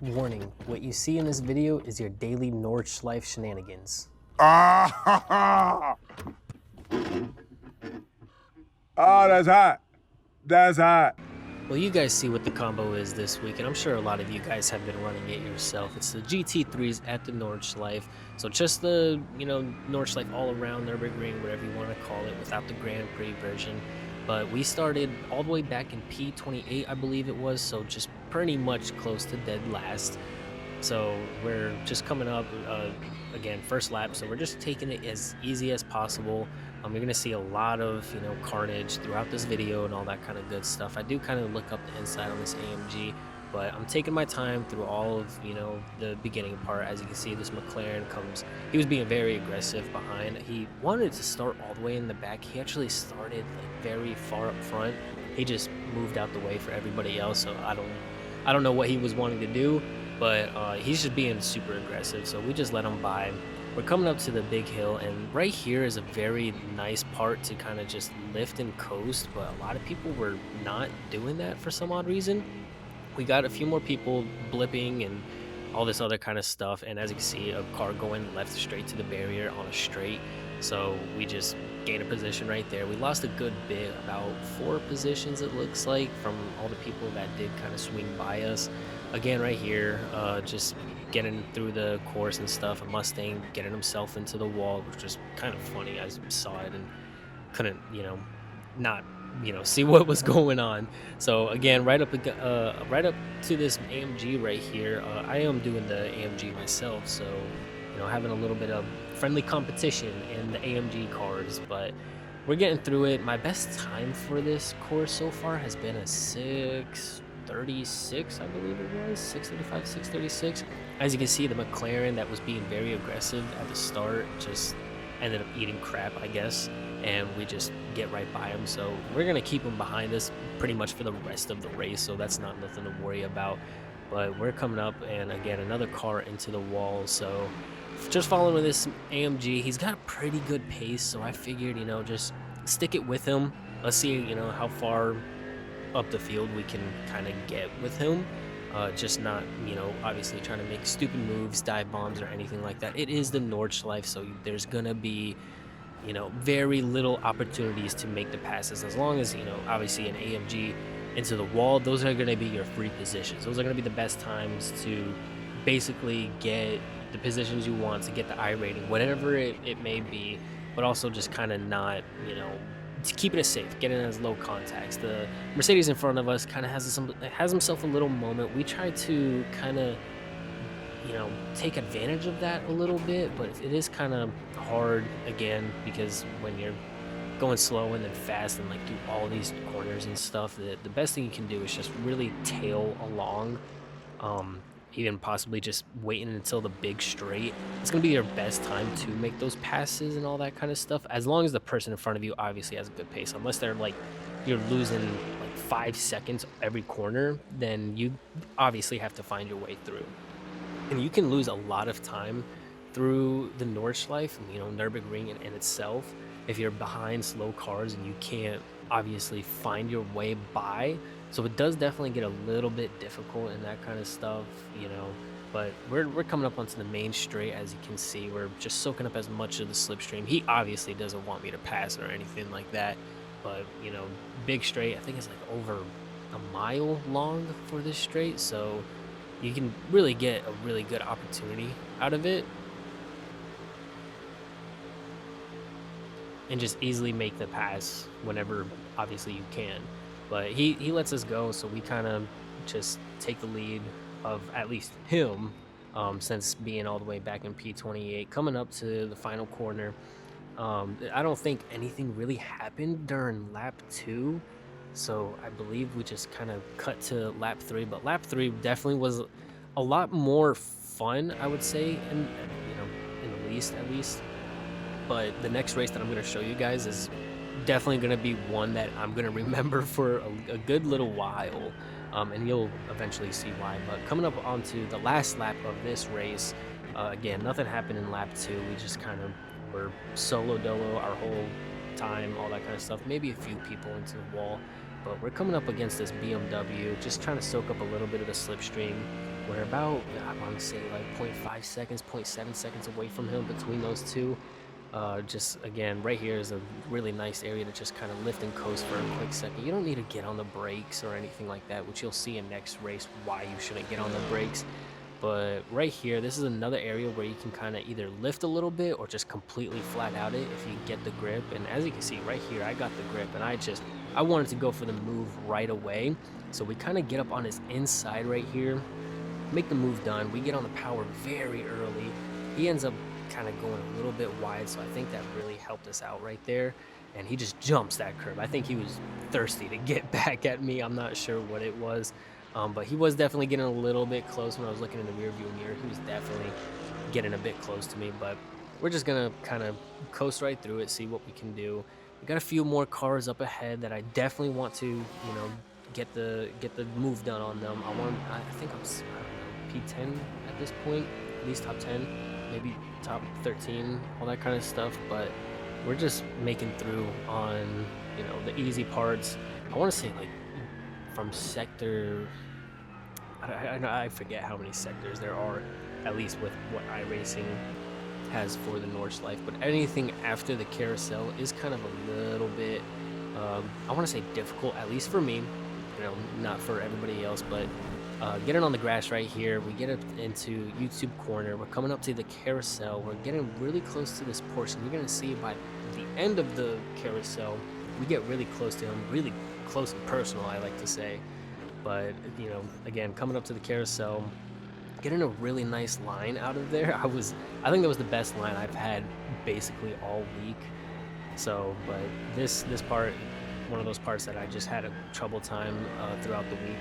Warning, what you see in this video is your daily Nordschleife shenanigans. Ah, oh, that's hot. That's hot. Well, you guys see what the combo is this week, and I'm sure a lot of you guys have been running it yourself. It's the GT3s at the Nordschleife. So just the, Nordschleife all-around Nürburgring, whatever you want to call it, without the Grand Prix version. But we started all the way back in P28, I believe it was, so just pretty much close to dead last. So we're just coming up, again, first lap, so we're just taking it as easy as possible. You're going to see a lot of, carnage throughout this video and all that kind of good stuff. I do kind of look up the inside on this AMG, but I'm taking my time through all of, the beginning part. As you can see, this McLaren comes, he was being very aggressive behind. He wanted to start all the way in the back. He actually started like very far up front. He just moved out the way for everybody else, so I don't know what he was wanting to do, but he's just being super aggressive, so we just let him by. We're coming up to the big hill, and right here is a very nice part to kind of just lift and coast, but a lot of people were not doing that for some odd reason. We got a few more people blipping and all this other kind of stuff, and as you can see, a car going left straight to the barrier on a straight, so we just gained a position right there. We lost a good bit, about 4 positions it looks like, from all the people that did kind of swing by us. Again, right here, just getting through the course and stuff, a Mustang getting himself into the wall, which was kind of funny. I saw it and couldn't, not, see what was going on. So again, right up to this AMG right here. I am doing the AMG myself, so having a little bit of friendly competition in the AMG cars, but we're getting through it. My best time for this course so far has been a 6:36, I believe it was 6:35, 6:36. As you can see, the McLaren that was being very aggressive at the start just ended up eating crap, I guess, and we just get right by him. So we're gonna keep him behind us pretty much for the rest of the race, so that's not nothing to worry about. But we're coming up, and again, another car into the wall. So just following this AMG, he's got a pretty good pace, so I figured, just stick it with him. Let's see, how far up the field we can kind of get with him. Just not, obviously trying to make stupid moves, dive bombs, or anything like that. It is the Nordschleife, so there's gonna be, very little opportunities to make the passes, as long as, obviously an AMG into the wall. Those are gonna be your free positions. Those are gonna be the best times to basically get the positions you want, to get the I rating, whatever it may be, but also just kind of not, keeping it safe, getting as low contacts. The Mercedes in front of us kind of has himself a little moment. We try to kind of, take advantage of that a little bit, but it is kind of hard, again, because when you're going slow and then fast and like do all these corners and stuff, the best thing you can do is just really tail along. Even possibly just waiting until the big straight. It's going to be your best time to make those passes and all that kind of stuff, as long as the person in front of you obviously has a good pace. Unless they're like, you're losing like 5 seconds every corner, then you obviously have to find your way through. And you can lose a lot of time through the Nordschleife, Nürburgring in itself, if you're behind slow cars and you can't obviously find your way by. So it does definitely get a little bit difficult and that kind of stuff, but we're coming up onto the main straight. As you can see, we're just soaking up as much of the slipstream. He obviously doesn't want me to pass or anything like that, but big straight, I think it's like over a mile long for this straight, so you can really get a really good opportunity out of it and just easily make the pass whenever obviously you can. But he lets us go, so we kind of just take the lead of at least him, since being all the way back in P28. Coming up to the final corner, I don't think anything really happened during lap 2, so I believe we just kind of cut to lap 3. But lap 3 definitely was a lot more fun, I would say, in the least at least. But the next race that I'm going to show you guys is definitely going to be one that I'm going to remember for a good little while, and you'll eventually see why. But coming up onto the last lap of this race, again, nothing happened in lap 2. We just kind of were solo dolo our whole time, all that kind of stuff. Maybe a few people into the wall, But we're coming up against this BMW, just trying to soak up a little bit of the slipstream. We're about, I want to say, like 0.5 seconds, 0.7 seconds away from him between those two. Just again, right here is a really nice area to just kind of lift and coast for a quick second. You don't need to get on the brakes or anything like that, which you'll see in next race why you shouldn't get on the brakes. But right here, this is another area where you can kind of either lift a little bit or just completely flat out it if you get the grip. And as you can see right here, I got the grip and I wanted to go for the move right away. So we kind of get up on his inside right here, make the move done. We get on the power very early. He ends up kind of going a little bit wide, so I think that really helped us out right there. And he just jumps that curve. I think he was thirsty to get back at me. I'm not sure what it was. But he was definitely getting a little bit close when I was looking in the rear view mirror. He was definitely getting a bit close to me, but we're just gonna kind of coast right through it, see what we can do. We got a few more cars up ahead that I definitely want to, you know, get the move done on them. I think I'm, I don't know, P10 at this point, at least top 10, maybe top 13, all that kind of stuff. But we're just making through on, you know, the easy parts. I want to say like from sector, I forget how many sectors there are, at least with what iRacing has for the Nordschleife, but anything after the carousel is kind of a little bit, I want to say difficult, at least for me, you know, not for everybody else. But getting on the grass right here, we get up into YouTube corner, we're coming up to the carousel, we're getting really close to this portion. You're going to see by the end of the carousel, we get really close to him, really close and personal, I like to say. But, you know, again, coming up to the carousel, getting a really nice line out of there. I think that was the best line I've had basically all week. So, but this part, one of those parts that I just had a trouble time throughout the week,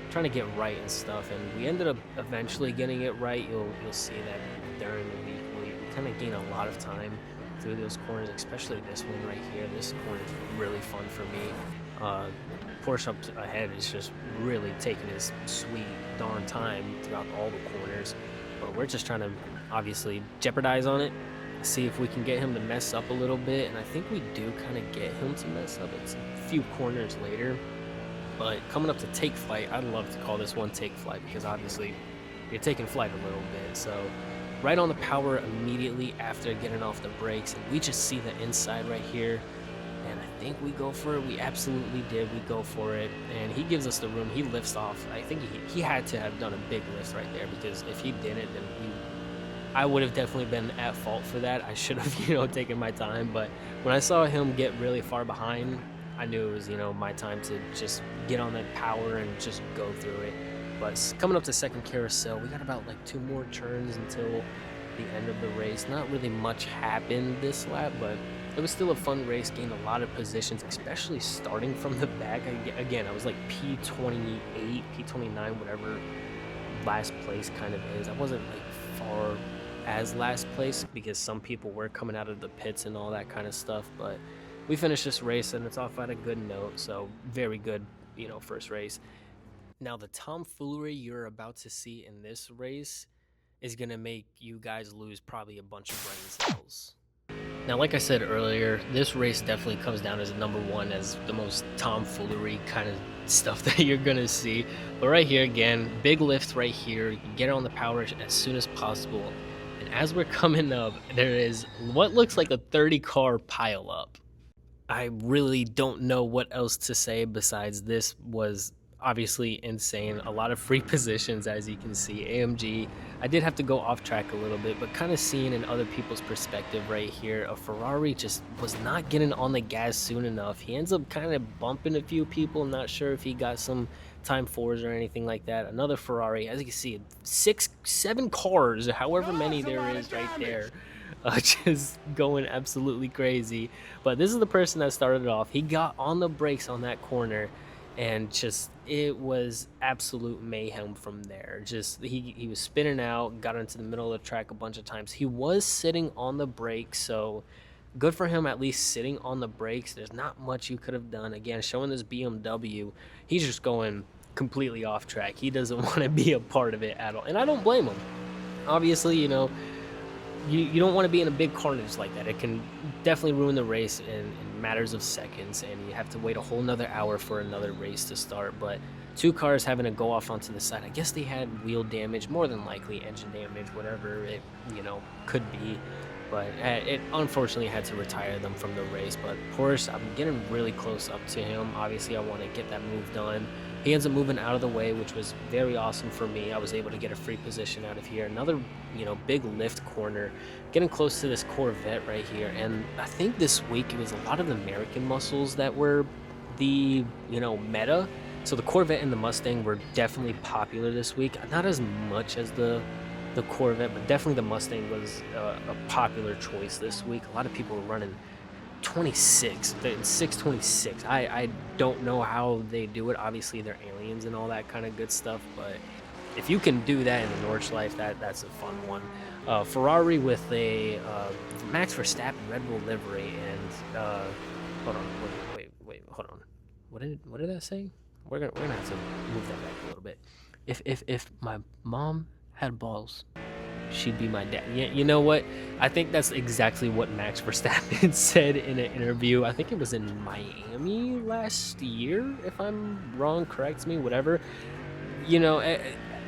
trying to get right and stuff. And we ended up eventually getting it right. You'll see that during the week we kind of gain a lot of time through those corners, especially this one right here. This corner is really fun for me. Porsche up ahead is just really taking his sweet darn time throughout all the corners, but we're just trying to obviously jeopardize on it, see if we can get him to mess up a little bit. And I think we do kind of get him to mess up. It's a few corners later, but coming up to take flight, I'd love to call this one take flight, because obviously you're taking flight a little bit. So right on the power immediately after getting off the brakes, and we just see the inside right here. And I think we go for it. We absolutely did. We go for it. And he gives us the room. He lifts off. I think he had to have done a big lift right there, because if he didn't, then I would have definitely been at fault for that. I should have, you know, taken my time. But when I saw him get really far behind, I knew it was, you know, my time to just get on that power and just go through it. But coming up to second carousel, we got about like 2 more turns until the end of the race. Not really much happened this lap, but it was still a fun race. Gained a lot of positions, especially starting from the back. Again, I was like P28, P29, whatever last place kind of is. I wasn't like far as last place, because some people were coming out of the pits and all that kind of stuff. But we finished this race and it's off at a good note. So very good, you know, first race. Now the tomfoolery you're about to see in this race is going to make you guys lose probably a bunch of brain cells. Now, like I said earlier, this race definitely comes down as number one as the most tomfoolery kind of stuff that you're going to see. But right here, again, big lift right here. You get on the power as soon as possible. And as we're coming up, there is what looks like a 30-car pileup. I really don't know what else to say besides this was obviously insane. A lot of free positions, as you can see. AMG, I did have to go off track a little bit, but kind of seeing in other people's perspective right here, a Ferrari just was not getting on the gas soon enough. He ends up kind of bumping a few people. Not sure if he got some time fours or anything like that. Another Ferrari, as you can see, 7 cars, however many there is right there, just going absolutely crazy. But this is the person that started it off. He got on the brakes on that corner, and just it was absolute mayhem from there. Just he was spinning out, got into the middle of the track a bunch of times. He was sitting on the brakes, so good for him, at least sitting on the brakes. There's not much you could have done. Again, showing this BMW, he's just going completely off track. He doesn't want to be a part of it at all, and I don't blame him. Obviously, you know, you don't want to be in a big carnage like that. It can definitely ruin the race and matters of seconds, and you have to wait a whole nother hour for another race to start. But two cars having to go off onto the side, I guess they had wheel damage, more than likely engine damage, whatever it could be. But it unfortunately had to retire them from the race. But Porsche, I'm getting really close up to him. Obviously, I want to get that move done. He ends up moving out of the way, which was very awesome for me. I was able to get a free position out of here. Another, big lift corner, getting close to this Corvette right here. And I think this week it was a lot of the American muscles that were the, meta. So the Corvette and the Mustang were definitely popular this week. Not as much as the Corvette, but definitely the Mustang was a popular choice this week. A lot of people were running 626. I don't know how they do it. Obviously they're aliens and all that kind of good stuff, but if you can do that in the Nordschleife, that's a fun one. Ferrari with a Max Verstappen Red Bull livery, and hold on, wait, hold on. What did that say? We're gonna have to move that back a little bit. If my mom had balls, she'd be my dad. Yeah, you know what? I think that's exactly what Max Verstappen said in an interview. I think it was in Miami last year. If I'm wrong, correct me, whatever.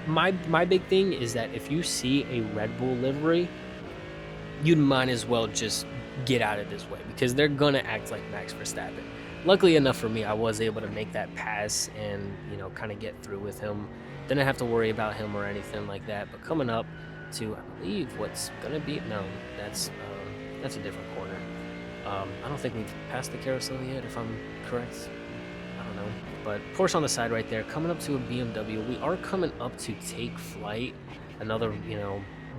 My big thing is that if you see a Red Bull livery, you might as well just get out of this way, because they're gonna act like Max Verstappen. Luckily enough for me, I was able to make that pass and kind of get through with him. Didn't have to worry about him or anything like that. But coming up to, I believe, what's gonna be, no, that's a different corner. I don't think we've passed the carousel yet, if I'm correct. I don't know. But Porsche on the side right there, coming up to a BMW. We are coming up to take flight. Another,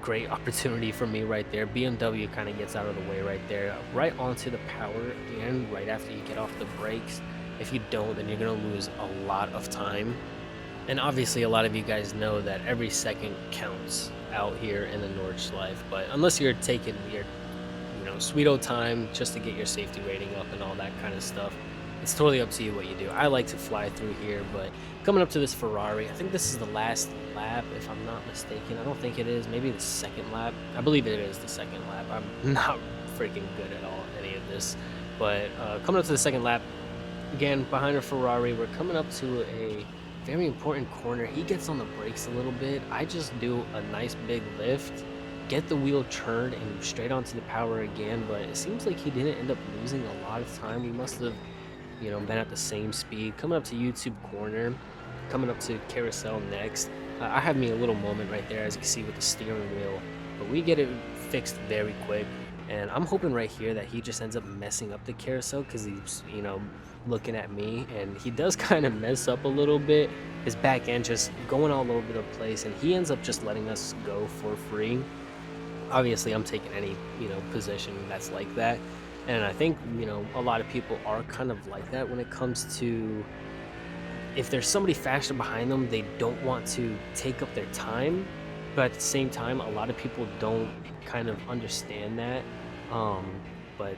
great opportunity for me right there. BMW kind of gets out of the way right there, right onto the power again, right after you get off the brakes. If you don't, then you're gonna lose a lot of time. And obviously a lot of you guys know that every second counts out here in the Nordschleife, but unless you're taking your sweet old time just to get your safety rating up and all that kind of stuff, it's totally up to you what you do. I like to fly through here. But coming up to this Ferrari, I think this is the last lap, if I'm not mistaken. I don't think it is. Maybe the second lap. I believe it is the second lap. I'm not freaking good at all any of this. But coming up to the second lap, again, behind a Ferrari, we're coming up to a very important corner. He gets on the brakes a little bit. I just do a nice big lift, get the wheel turned, and straight onto the power again. But it seems like he didn't end up losing a lot of time. We must have been at the same speed. Coming up to YouTube corner, coming up to carousel next. I had me a little moment right there, as you can see, with the steering wheel, but we get it fixed very quick. And I'm hoping right here that he just ends up messing up the carousel, because he's looking at me, and he does kind of mess up a little bit. His back end just going all over the place, and he ends up just letting us go for free. Obviously I'm taking any position that's like that. And I think, a lot of people are kind of like that when it comes to, if there's somebody faster behind them, they don't want to take up their time. But at the same time, a lot of people don't kind of understand that. But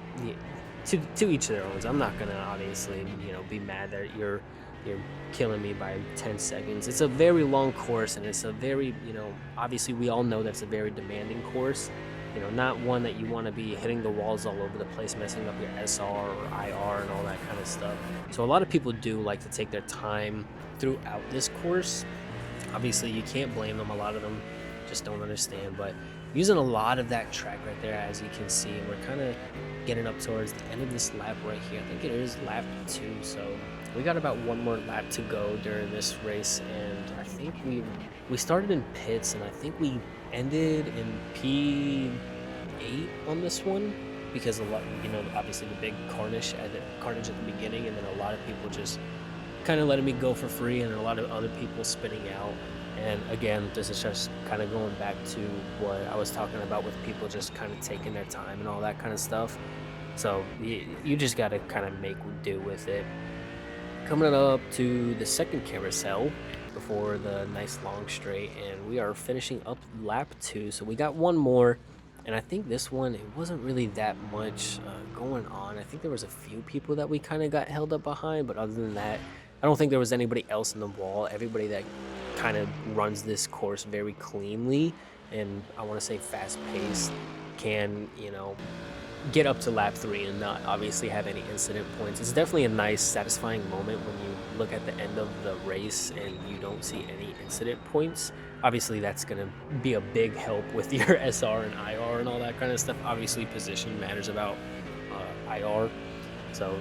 to each their own. I'm not going to obviously, be mad that you're killing me by 10 seconds. It's a very long course, and it's a very, obviously we all know that's a very demanding course. Not one that you want to be hitting the walls all over the place, messing up your SR or IR and all that kind of stuff. So a lot of people do like to take their time throughout this course. Obviously, you can't blame them. A lot of them just don't understand. But using a lot of that track right there, as you can see, and we're kind of getting up towards the end of this lap right here. I think it is lap 2, so we got about one more lap to go during this race. And I think we started in pits, and I think we ended in P8 on this one, because a lot, obviously the big carnage at the beginning, and then a lot of people just kind of letting me go for free, and a lot of other people spinning out. And again, this is just kind of going back to what I was talking about with people just kind of taking their time and all that kind of stuff. So you just got to kind of make do with it. Coming up to the second carousel before the nice long straight, and we are finishing up lap 2. So we got one more, and I think this one, it wasn't really that much going on. I think there was a few people that we kind of got held up behind, but other than that, I don't think there was anybody else in the wall. Everybody that kind of runs this course very cleanly, and I want to say fast paced, can get up to lap 3 and not obviously have any incident points. It's definitely a nice, satisfying moment when you look at the end of the race and you don't see any incident points. Obviously, that's going to be a big help with your SR and IR and all that kind of stuff. Obviously, position matters about IR. So,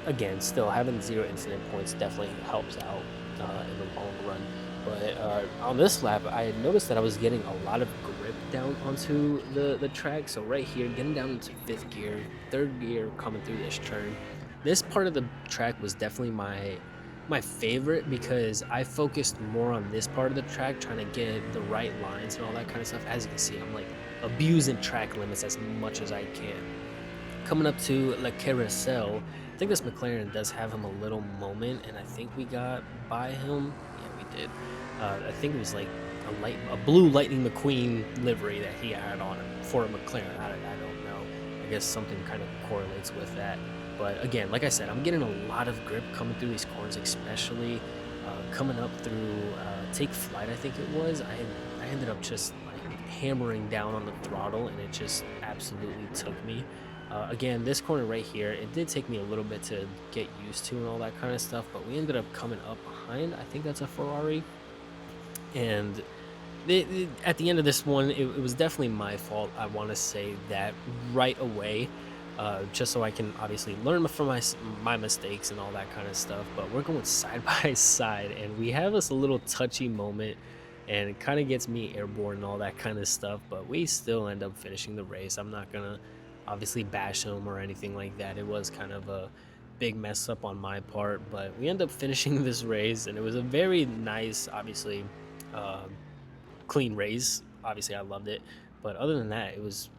again, still having 0 incident points definitely helps out in the long run. But on this lap, I had noticed that I was getting a lot of grip down onto the track. So right here, getting down into 5th gear, 3rd gear, coming through this turn. This part of the track was definitely my favorite because I focused more on this part of the track, trying to get the right lines and all that kind of stuff. As you can see, I'm like abusing track limits as much as I can. Coming up to La Carousel, I think this McLaren does have him a little moment, and I think we got by him. Yeah, we did. I think it was like a blue Lightning McQueen livery that he had on him for a McLaren. I don't know. I guess something kind of correlates with that. But again, like I said, I'm getting a lot of grip coming through these corners, especially coming up through Take Flight, I think it was. I ended up just like hammering down on the throttle, and it just absolutely took me. Again, this corner right here, it did take me a little bit to get used to and all that kind of stuff, but we ended up coming up behind. I think that's a Ferrari. And at the end of this one, it was definitely my fault. I want to say that right away, just so I can obviously learn from my mistakes and all that kind of stuff. But we're going side by side, and we have us a little touchy moment, and it kind of gets me airborne and all that kind of stuff. But we still end up finishing the race. I'm not gonna obviously bash him or anything like that. It was kind of a big mess up on my part, but we end up finishing this race, and it was a very nice, obviously, clean race. Obviously, I loved it, but other than that, it was